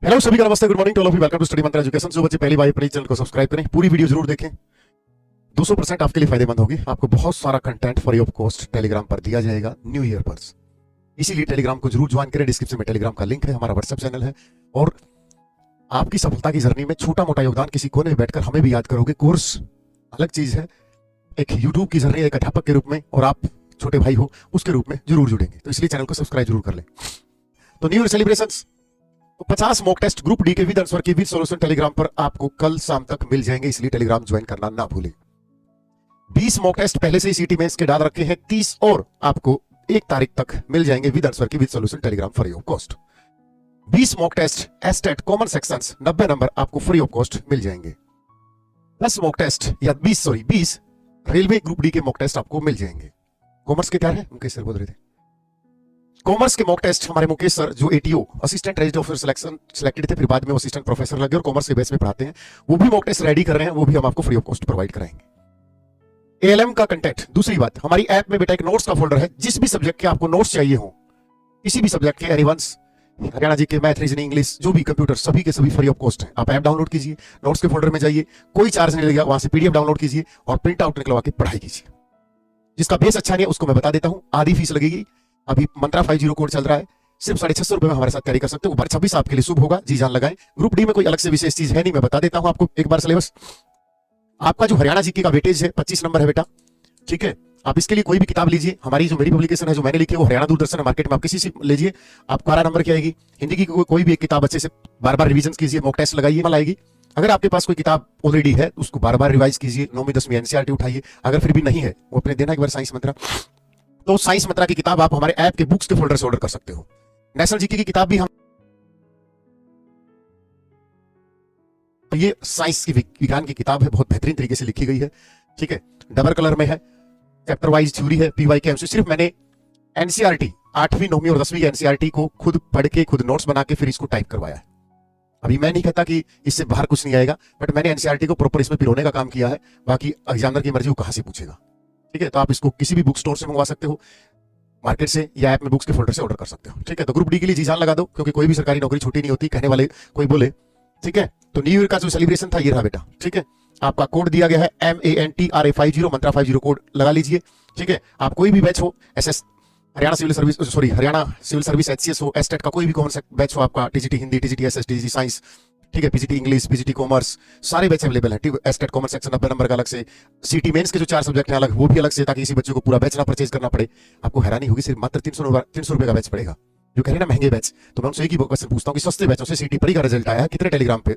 Hello सभी का नमस्ते, good morning to all of you, welcome to Study Mantra Education. जो बच्चे पहली बार अपने चैनल को सब्सक्राइब करें, पूरी वीडियो जरूर देखें, 200% आपके लिए फायदेमंद होगी। आपको बहुत सारा content free of cost Telegram पर दिया जाएगा न्यू ईयर पर, इसीलिए टेलीग्राम को जरूर ज्वाइन करें। डिस्क्रिप्शन में टेलीग्राम का लिंक है, हमारा व्हाट्सएप चैनल है। और आपकी सफलता की जर्नी में छोटा मोटा योगदान किसी कोने में बैठकर हमें भी याद करोगे। कोर्स अलग चीज है, एक यूट्यूब की जर्नी एक अध्यापक के रूप में और आप छोटे भाई हो उसके रूप में जरूर जुड़ेंगे, तो इसलिए चैनल को सब्सक्राइब जरूर कर लें। तो new year celebrations 50 mock test group D के विद आंसर के विद सॉल्यूशन टेलीग्राम पर आपको कल शाम तक मिल जाएंगे, इसलिए टेलीग्राम ज्वाइन करना ना भूलें। 20 मॉक टेस्ट पहले से ही सीटी मेंस के डाल रखे हैं, 30 और आपको 1 तारीख तक मिल जाएंगे विद आंसर के with solution Telegram free of cost. 20 mock test state common sections 90 number आपको फ्री ऑफ कॉस्ट मिल जाएंगे। 10 मॉक टेस्ट या 20 रेलवे ग्रुप डी के मॉक टेस्ट आपको मिल जाएंगे। कॉमर्स के क्या है, मुकेश सर बोल रहे थे। कॉमर्स के मॉक टेस्ट हमारे मुकेश सर जो ATO assistant resident officer selected थे, फिर बाद में वो असिस्टेंट प्रोफेसर लगे और कॉमर्स के बेस में पढ़ाते हैं, वो भी मॉक टेस्ट रेडी कर रहे हैं, वो भी हम आपको फ्री ऑफ कॉस्ट प्रोवाइड कराएंगे। एएलएम का कंटेंट, दूसरी बात, हमारी ऐप में बेटा एक नोट्स का फोल्डर है, जिस भी सब्जेक्ट के आपको नोट्स चाहिए हो, किसी भी सब्जेक्ट के, एनिवंस, हरियाणा जी के, मैथ, रीजनिंग, इंग्लिश, जो भी कंप्यूटर, सभी के सभी फ्री ऑफ कॉस्ट है। आप ऐप डाउनलोड कीजिए, नोट्स के फोल्डर में जाइए, कोई चार्ज नहीं लगेगा, वहां से पीडीएफ डाउनलोड कीजिए और प्रिंट आउट निकलवा के पढ़ाई कीजिए। जिसका बेस अच्छा नहीं है उसको मैं बता देता हूं, आधी फीस लगेगी। अभी मंत्रा 50 कोड चल रहा है, सिर्फ 650 रुपए में हमारे साथ कैरी कर सकते हो। 26 आपके लिए शुभ होगा, जी जान लगाएं। ग्रुप डी में कोई अलग से विशेष चीज है नहीं, मैं बता देता हूं आपको एक बार सिलेबस। आपका जो हरियाणा जीके का वेटेज है 25 नंबर है बेटा, ठीक है। आप इसके लिए कोई भी किताब लीजिए, हमारी जो मेरी पब्लिकेशन है जो मैंने लिखी है वो हरियाणा दूरदर्शन है, मार्केट में आप किसी से लीजिए, आपको 12 नंबर की आएगी। हिंदी की कोई भी एक किताब अच्छे से बार बार रिवीजन कीजिए, मॉक टेस्ट लगाइए, mal आएगी। अगर आपके पास कोई किताब ऑलरेडी है उसको बार बार रिवाइज कीजिए, 9वीं 10वीं एनसीईआरटी उठाइए। अगर फिर भी नहीं है, वो अपने देना एक बार साइंस मंत्रा, तो साइंस मंत्रा की किताब आप हमारे ऐप के बुक्स के फोल्डर से ऑर्डर कर सकते हो। नेशनल जीके की किताब भी हम, ये साइंस की विज्ञान की किताब है, बहुत बेहतरीन तरीके से लिखी गई है, ठीक है। डबल कलर में है, चैप्टर वाइज थ्योरी है, पीवाई के सिर्फ मैंने एनसीईआरटी 8वीं 9वीं और 10वीं की एनसीईआरटी को खुद पढ़ के खुद नोट्स बना के फिर इसको टाइप करवाया है। अभी मैं नहीं कहता कि इससे बाहर कुछ नहीं आएगा, बट मैंने एनसीईआरटी को प्रॉपर इसमें पिरोने का काम किया है। बाकी एग्जामिनर की मर्जी वो कहां से पूछेगा, ठीक है। तो आप इसको किसी भी बुक स्टोर से मंगवा सकते हो, मार्केट से, या ऐप में बुक्स के फोल्डर से ऑर्डर कर सकते हो, ठीक है। तो ग्रुप डी के लिए जी जान लगा दो, क्योंकि कोई भी सरकारी नौकरी छोटी नहीं होती, कहने वाले कोई बोले, ठीक है। तो न्यू ईयर का जो सेलिब्रेशन था ये रहा बेटा, ठीक है। आपका कोड दिया गया है MANTRA50, मंत्रा 50 कोड लगा लीजिए, ठीक है। आप कोई भी बैच हो, SS Haryana civil service HCS हो, एस्टेट का कोई भी कॉमन बैच हो, आपका TGT Hindi, TGT SS, TGT science, ठीक है, पीजीटी इंग्लिश, पीजीटी कॉमर्स, सारे बैच अवेलेबल है। एस्टेट कॉमर्स सेक्शन 90 नंबर का अलग से, सीटी मेंस के जो 4 सब्जेक्ट हैं अलग, वो भी अलग से, ताकि किसी बच्चे को पूरा बैच ना परचेज करना पड़े। आपको हैरानी होगी, सिर्फ मात्र 300 रुपए का बैच पड़ेगा। जो कह रहे हैं ना महंगे बैच, तो मैं उनसे एक ही क्वेश्चन पूछता हूँ कि सस्ते बैचों से सीटी परी का रिजल्ट आया, कितने टेलीग्राम पे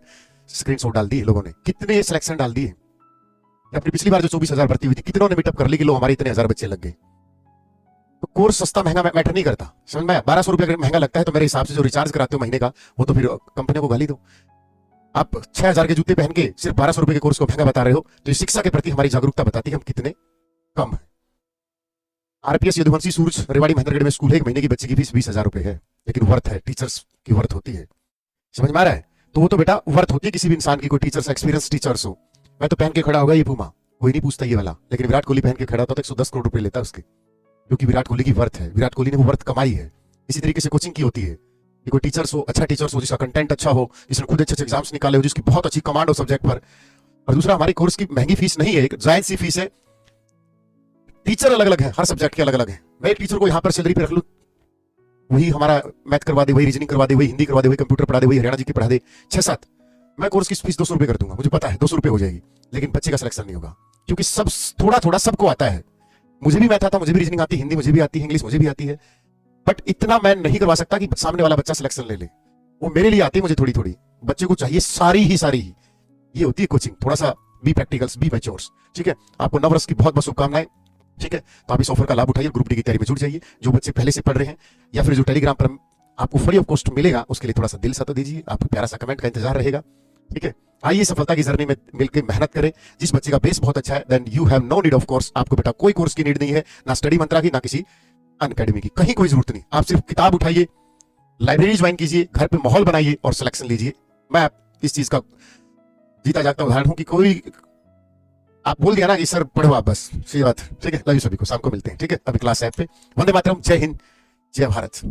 स्क्रीनशॉट डाल दिए लोगों ने, कितने सिलेक्शन डाल दिए। अपनी पिछली बार जो 24,000 भर्ती हुई थी, कितनों ने मीटअप कर ली कि लो हमारे इतने 1000 बच्चे लग गए। तो कोर्स सस्ता महंगा मैटर नहीं करता, समझ में आया। 1200 रुपए अगर महंगा लगता है तो मेरे हिसाब से जो रिचार्ज कराते हो महीने का, वो तो फिर कंपनियों को गाली दो। आप 6000 के जूते पहन के सिर्फ 1200 रुपए के कोर्स को महंगा बता रहे हो, तो ये शिक्षा के प्रति हमारी जागरूकता बताती है हम कितने कम है। आरपीएस यदुवंशी सूरज रेवाड़ी महेंद्रगढ़ में स्कूल है, एक महीने की बच्चे की फीस 20,000 रुपए है, लेकिन वर्थ है, टीचर्स की वर्थ होती है, समझ में आ रहा है। तो वो तो बेटा वर्थ होती है किसी भी इंसान की, कोई टीचर्स एक्सपीरियंस टीचर्स हो। मैं तो पहन के खड़ा होगा ये पूमा, कोई नहीं पूछता ये वाला, लेकिन विराट कोहली पहन के खड़ा होता तो 110 करोड़ रुपए लेता उसके, क्योंकि विराट कोहली की वर्थ है, विराट कोहली ने वो वर्थ कमाई है। इसी तरीके से कोचिंग की होती है कि कोई टीचर्स हो, अच्छा टीचर्स हो, जिसका कंटेंट अच्छा हो, जिसने खुद अच्छे एग्जाम्स निकाले हो, जिसकी बहुत अच्छी कमांड हो सब्जेक्ट पर। और दूसरा, हमारी कोर्स की महंगी फीस नहीं है, एक जायज सी फीस है। टीचर अलग अलग है, हर सब्जेक्ट के अलग अलग है। मैं एक टीचर को यहाँ पर सैलरी पे रख लूं, वही हमारा मैथ करवा दे, वही रीजनिंग करवा दे, वही हिंदी करवा दे, वही कंप्यूटर पढ़ा दे, वही हरियाणा जी की पढ़ा दे, 6-7, मैं कोर्स की फीस 200 रुपए कर दूंगा, मुझे पता है 200 रुपए हो जाएगी, लेकिन बच्चे का सिलेक्शन नहीं होगा, क्योंकि सब थोड़ा थोड़ा सबको आता है। मुझे भी मैथ आता, मुझे भी रीजनिंग आती है, हिंदी मुझे भी आती है, इंग्लिश मुझे भी आती है, बट इतना मैं नहीं करवा सकता कि सामने वाला बच्चा सिलेक्शन ले ले। वो मेरे लिए आती है, मुझे थोड़ी थोड़ी, बच्चे को चाहिए सारी ही। ये होती है कोचिंग। थोड़ा सा बी प्रैक्टिकल्स, बी मैच्योर्स, ठीक है। आपको नववर्ष की बहुत बहुत शुभकामनाएं, ठीक है। तो आप इस ऑफर का लाभ उठाइए, ग्रुप डी की तैयारी में जुड़ जाइए। जो बच्चे पहले से पढ़ रहे हैं या फिर जो टेलीग्राम पर आपको फ्री ऑफ कॉस्ट मिलेगा, उसके लिए थोड़ा सा दिल सा तो दीजिए, आपको प्यारा सा कमेंट का इंतजार रहेगा, ठीक है। आइए सफलता की जर्नी में मिलकर मेहनत करें। जिस बच्चे का बेस बहुत अच्छा है, then you have no need of course. आपको बेटा कोई कोर्स की नीड नहीं है, ना स्टडी मंत्रा की, ना किसी अनअकैडमी की, कहीं कोई जरूरत नहीं। आप सिर्फ किताब उठाइए, लाइब्रेरी ज्वाइन कीजिए, घर पे माहौल बनाइए और सिलेक्शन लीजिए। मैं इस चीज का जीता जागता उदाहरण हूं कि कोई आप बोल दिया ना कि सर पढ़ो आप, बस सही बात, ठीक है। लव यू सभी को, शाम को मिलते हैं, ठीक है। अभी क्लास ऐप पे। वंदे मातरम, जय हिंद, जय भारत।